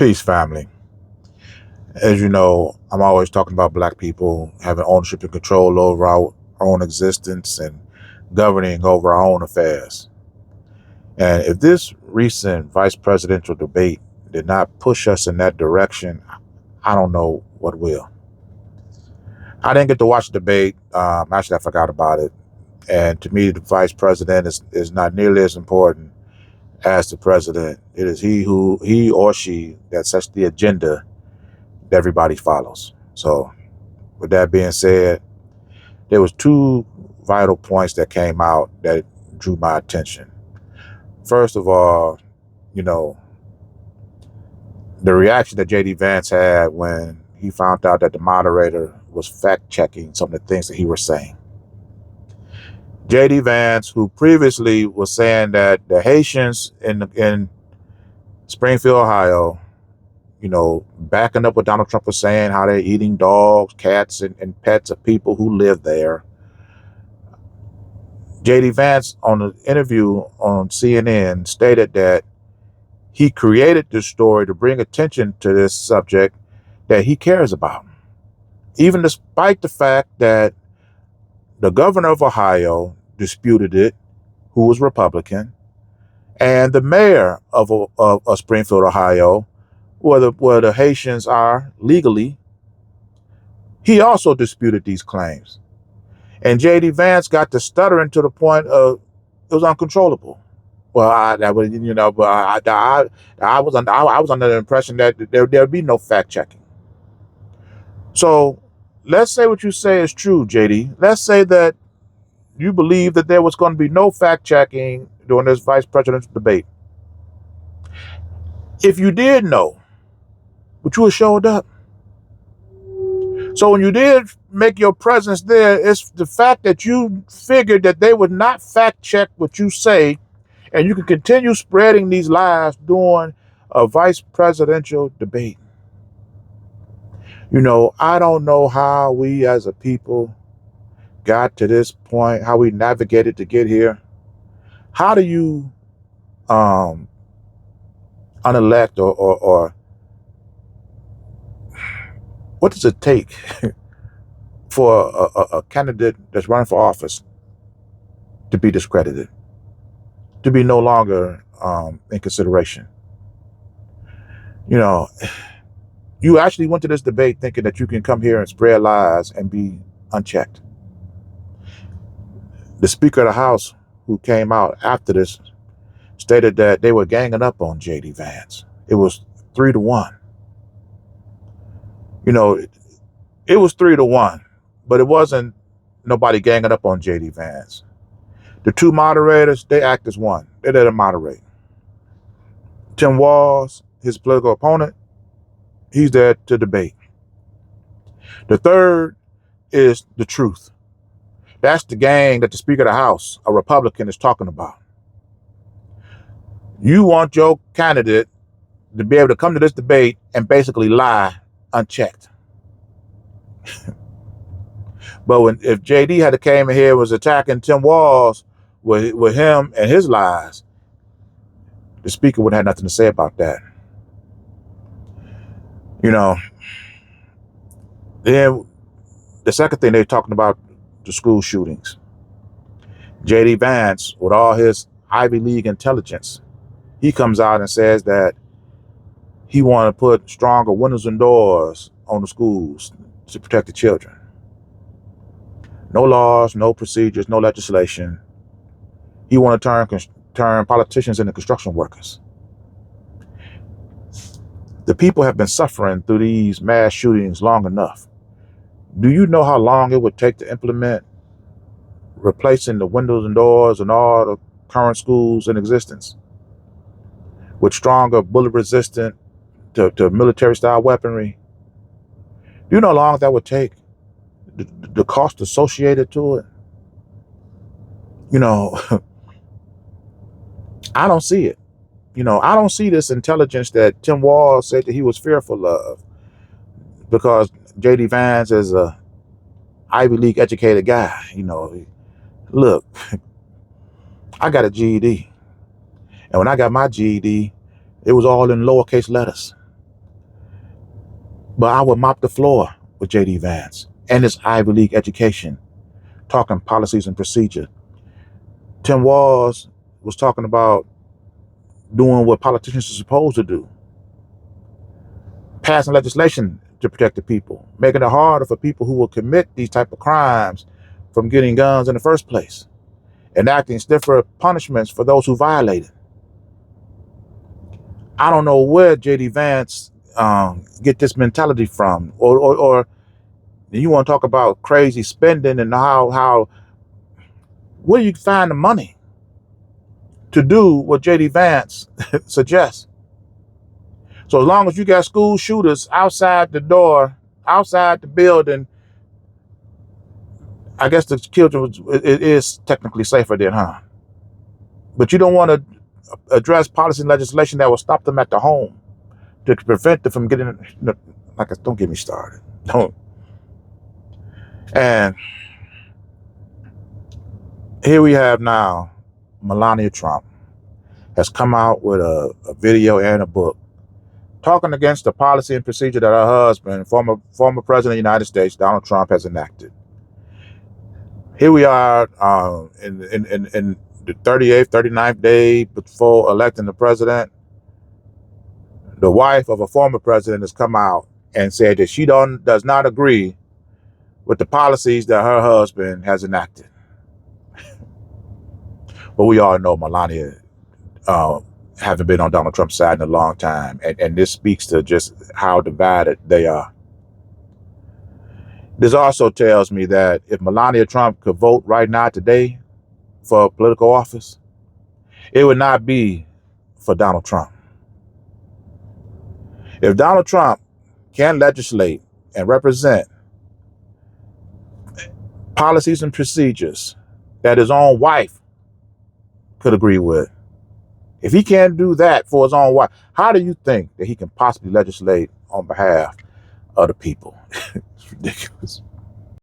Peace, family. As you know, I'm always talking about black people having ownership and control over our own existence and governing over our own affairs. And if this recent vice presidential debate did not push us in that direction, I don't know what will. I didn't get to watch the debate. Actually, I forgot about it. And to me, the vice president is not nearly as important as the president. It is he or she that sets the agenda that everybody follows. So with that being said, there was two vital points that came out that drew my attention. First of all, you know, the reaction that JD Vance had when he found out that the moderator was fact checking some of the things that he was saying. JD Vance, who previously was saying that the Haitians in Springfield, Ohio, backing up what Donald Trump was saying, how they're eating dogs, cats, and pets of people who live there. JD Vance, on an interview on CNN, stated that he created this story to bring attention to this subject that he cares about, even despite the fact that the governor of Ohio disputed it, who was Republican, and the mayor of Springfield, Ohio, where the Haitians are legally, he also disputed these claims. And JD Vance got to stuttering to the point of it was uncontrollable. Well, I was under the impression that there'd be no fact checking. So let's say what you say is true, JD. Let's say that you believe that there was going to be no fact checking during this vice presidential debate. If you did know, would you have showed up? So when you did make your presence there, it's the fact that you figured that they would not fact check what you say, and you can continue spreading these lies during a vice presidential debate. I don't know how we as a people got to this point, how we navigated to get here. How do you unelect or what does it take for a candidate that's running for office to be discredited, to be no longer in consideration? You actually went to this debate thinking that you can come here and spread lies and be unchecked. The Speaker of the House, who came out after this, stated that they were ganging up on JD Vance. It was 3-1. It was 3-1, but it wasn't nobody ganging up on JD Vance. The two moderators, they act as one. They let him moderate. Tim Walz, his political opponent, he's there to debate. The third is the truth. That's the gang that the Speaker of the House, a Republican, is talking about. You want your candidate to be able to come to this debate and basically lie unchecked. But if JD had came in here and was attacking Tim Walz with him and his lies, the Speaker wouldn't have nothing to say about that. Then the second thing they're talking about, the school shootings. JD Vance, with all his Ivy League intelligence, he comes out and says that he want to put stronger windows and doors on the schools to protect the children. No laws, no procedures, no legislation. He want to turn politicians into construction workers. The people have been suffering through these mass shootings long enough. Do you know how long it would take to implement replacing the windows and doors in all the current schools in existence with stronger bullet-resistant to military-style weaponry? Do you know how long that would take? The cost associated to it? I don't see it. I don't see this intelligence that Tim Walz said that he was fearful of, because JD Vance is a Ivy League educated guy. Look, I got a GED. And when I got my GED, it was all in lowercase letters. But I would mop the floor with JD Vance and his Ivy League education, talking policies and procedure. Tim Walz was talking about doing what politicians are supposed to do, passing legislation to protect the people, making it harder for people who will commit these type of crimes from getting guns in the first place, enacting stiffer punishments for those who violate it. I don't know where JD Vance get this mentality from, or you want to talk about crazy spending and how where do you find the money to do what JD Vance suggests? So as long as you got school shooters outside the door, outside the building, I guess the children it is technically safer then, huh? But you don't want to address policy and legislation that will stop them at the home to prevent them from getting, like, don't get me started. Don't. And here we have now Melania Trump has come out with a video and a book talking against the policy and procedure that her husband, former president of the United States, Donald Trump, has enacted. Here we are in the 38th, 39th day before electing the president. The wife of a former president has come out and said that she does not agree with the policies that her husband has enacted. But we all know Melania haven't been on Donald Trump's side in a long time, and this speaks to just how divided they are. This also tells me that if Melania Trump could vote right now today for political office, it would not be for Donald Trump. If Donald Trump can legislate and represent policies and procedures that his own wife could agree with, if he can't do that for his own wife, how do you think that he can possibly legislate on behalf of the people? It's ridiculous.